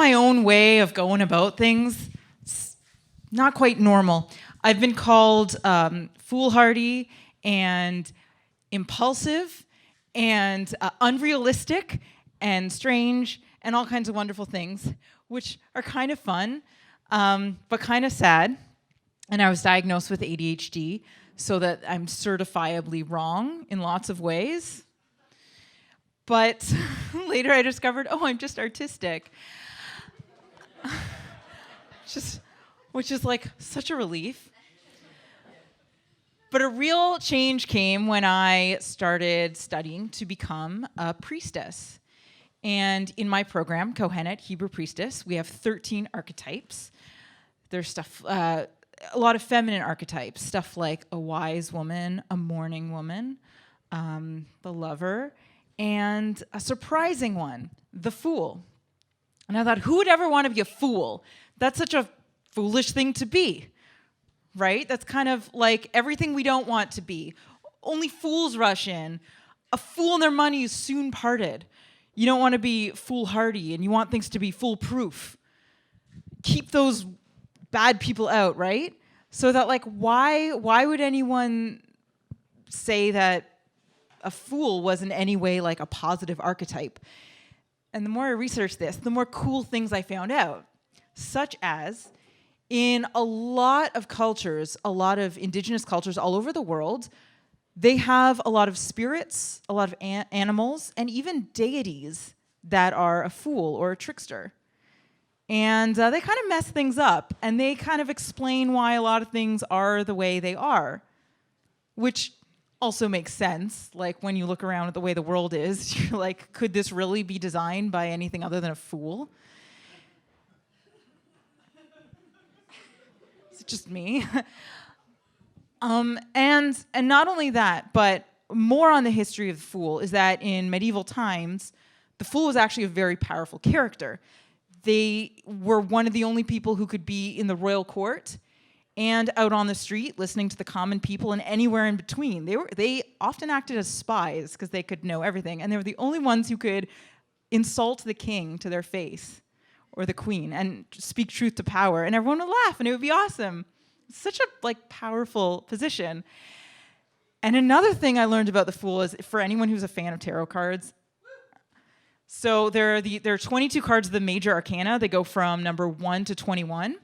my own way of going about things. It's not quite normal. I've been called foolhardy and impulsive and unrealistic and strange and all kinds of wonderful things, which are kind of fun, but kind of sad. And I was diagnosed with ADHD, so that I'm certifiably wrong in lots of ways. But later I discovered, oh, I'm just artistic. Which is like such a relief. But a real change came when I started studying to become a priestess. And in my program, Kohenet, Hebrew Priestess, we have 13 archetypes. There's stuff, a lot of feminine archetypes, stuff like a wise woman, a mourning woman, the lover, and a surprising one, the fool. And I thought, who would ever want to be a fool? That's such a foolish thing to be, right? That's kind of like everything we don't want to be. Only fools rush in. A fool and their money is soon parted. You don't want to be foolhardy, and you want things to be foolproof. Keep those bad people out, right? So that, like, why would anyone say that a fool was in any way like a positive archetype? And the more I researched this, the more cool things I found out, such as in a lot of cultures, a lot of indigenous cultures all over the world, they have a lot of spirits, a lot of animals, and even deities that are a fool or a trickster. And they kind of mess things up, and they kind of explain why a lot of things are the way they are, which also makes sense. Like, when you look around at the way the world is, you're like, could this really be designed by anything other than a fool? It's just me. And not only that, but more on the history of the fool is that in medieval times, the fool was actually a very powerful character. They were one of the only people who could be in the royal court and out on the street listening to the common people and anywhere in between. They often acted as spies because they could know everything, and they were the only ones who could insult the king to their face or the queen and speak truth to power, and everyone would laugh and it would be awesome. It's such a powerful position. And another thing I learned about the fool is, for anyone who's a fan of tarot cards, so there are 22 cards of the major arcana. They go from number 1 to 21,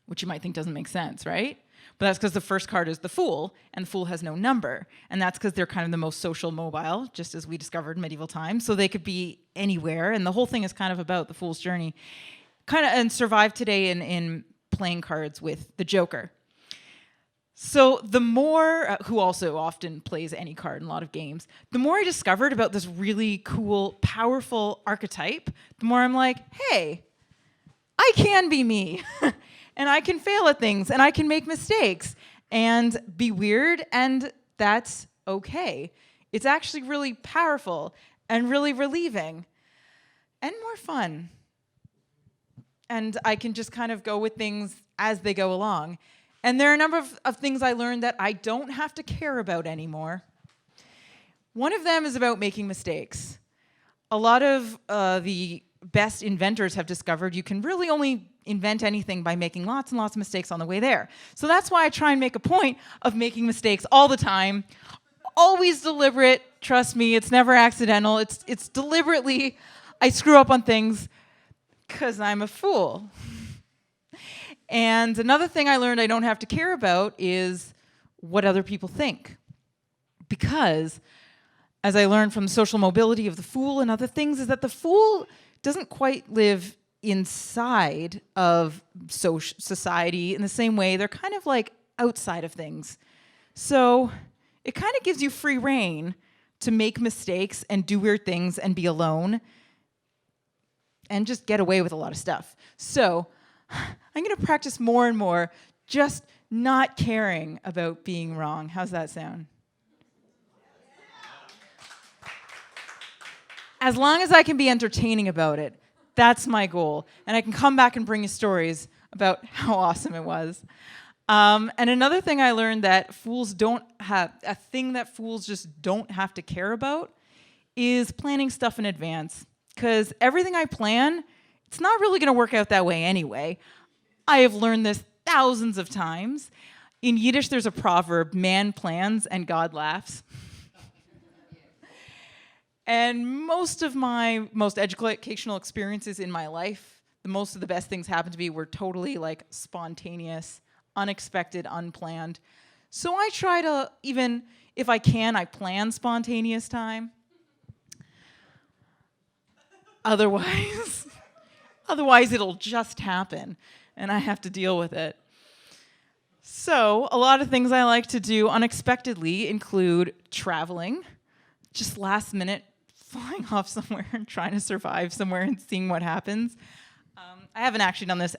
which you might think doesn't make sense, right? But that's because the first card is the Fool, and the Fool has no number. And that's because they're kind of the most social mobile, just as we discovered in medieval times. So they could be anywhere, and the whole thing is kind of about the Fool's journey. And survive today in playing cards with the Joker. So the more, who also often plays any card in a lot of games, the more I discovered about this really cool, powerful archetype, the more I'm like, hey, I can be me. And I can fail at things, and I can make mistakes, and be weird, and that's okay. It's actually really powerful, and really relieving, and more fun. And I can just kind of go with things as they go along. And there are a number of things I learned that I don't have to care about anymore. One of them is about making mistakes. A lot of the best inventors have discovered you can really only invent anything by making lots and lots of mistakes on the way there. So that's why I try and make a point of making mistakes all the time. Always deliberate, trust me, it's never accidental. It's deliberately, I screw up on things because I'm a fool. And another thing I learned I don't have to care about is what other people think. Because, as I learned from the social mobility of the fool and other things, is that the fool doesn't quite live inside of society in the same way. They're kind of like outside of things. So it kind of gives you free rein to make mistakes and do weird things and be alone and just get away with a lot of stuff. So I'm going to practice more and more just not caring about being wrong. How's that sound? As long as I can be entertaining about it, that's my goal. And I can come back and bring you stories about how awesome it was. And another thing I learned that fools don't have, a thing that fools just don't have to care about, is planning stuff in advance. Because everything I plan, it's not really going to work out that way anyway. I have learned this thousands of times. In Yiddish, there's a proverb, man plans and God laughs. And most of my most educational experiences in my life, most of the best things happen to me were totally like spontaneous, unexpected, unplanned. So I try to, even if I can, I plan spontaneous time. Otherwise it'll just happen and I have to deal with it. So a lot of things I like to do unexpectedly include traveling, just last minute flying off somewhere and trying to survive somewhere and seeing what happens. I haven't actually done this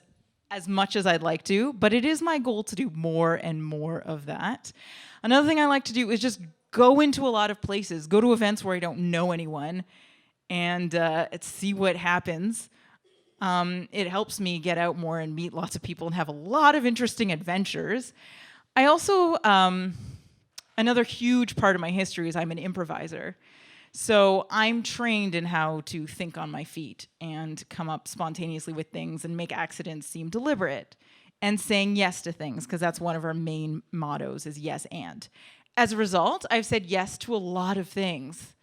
as much as I'd like to, but it is my goal to do more and more of that. Another thing I like to do is just go into a lot of places, go to events where I don't know anyone, and see what happens. It helps me get out more and meet lots of people and have a lot of interesting adventures. I also, another huge part of my history is I'm an improviser. So I'm trained in how to think on my feet and come up spontaneously with things and make accidents seem deliberate. And saying yes to things, because that's one of our main mottos is yes and. As a result, I've said yes to a lot of things,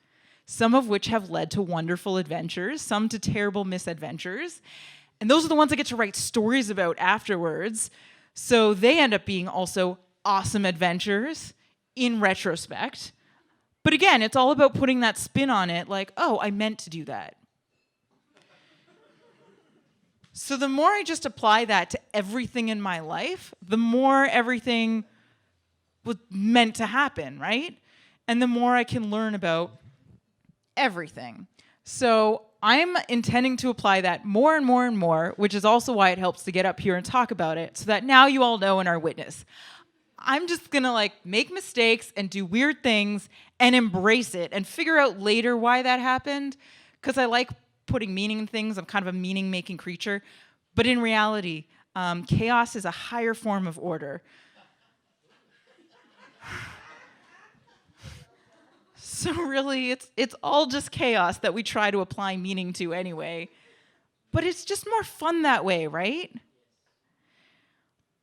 some of which have led to wonderful adventures, some to terrible misadventures. And those are the ones I get to write stories about afterwards. So they end up being also awesome adventures in retrospect. But again, it's all about putting that spin on it, like, oh, I meant to do that. So the more I just apply that to everything in my life, the more everything was meant to happen, right? And the more I can learn about everything. So I'm intending to apply that more and more and more, which is also why it helps to get up here and talk about it, so that now you all know and are witness. I'm just gonna like make mistakes and do weird things and embrace it and figure out later why that happened, because I like putting meaning in things. I'm kind of a meaning-making creature. But in reality, chaos is a higher form of order. So really, it's all just chaos that we try to apply meaning to anyway. But it's just more fun that way, right?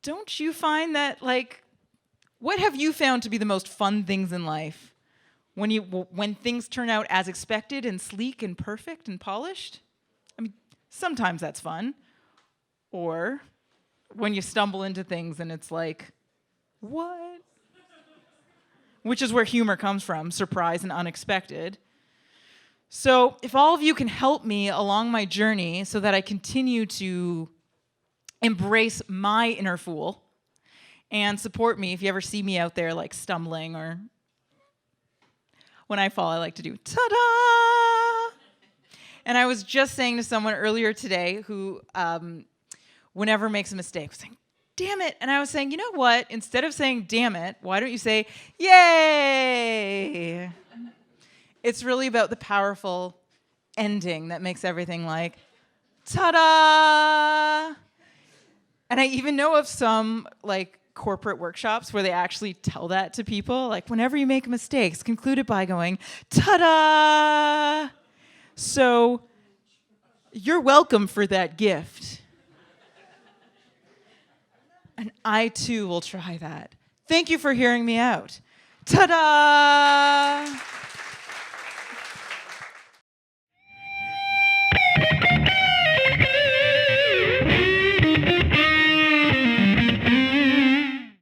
Don't you find that, like, what have you found to be the most fun things in life? When things turn out as expected and sleek and perfect and polished? I mean, sometimes that's fun. Or when you stumble into things and it's like, what? Which is where humor comes from, surprise and unexpected. So if all of you can help me along my journey so that I continue to embrace my inner fool and support me if you ever see me out there like stumbling, or when I fall, I like to do ta-da! And I was just saying to someone earlier today who whenever makes a mistake, was saying, damn it. And I was saying, you know what? Instead of saying damn it, why don't you say yay? It's really about the powerful ending that makes everything like ta-da! And I even know of some like corporate workshops where they actually tell that to people, like whenever you make mistakes, conclude it by going ta-da! So you're welcome for that gift. And I too will try that. Thank you for hearing me out. Ta-da!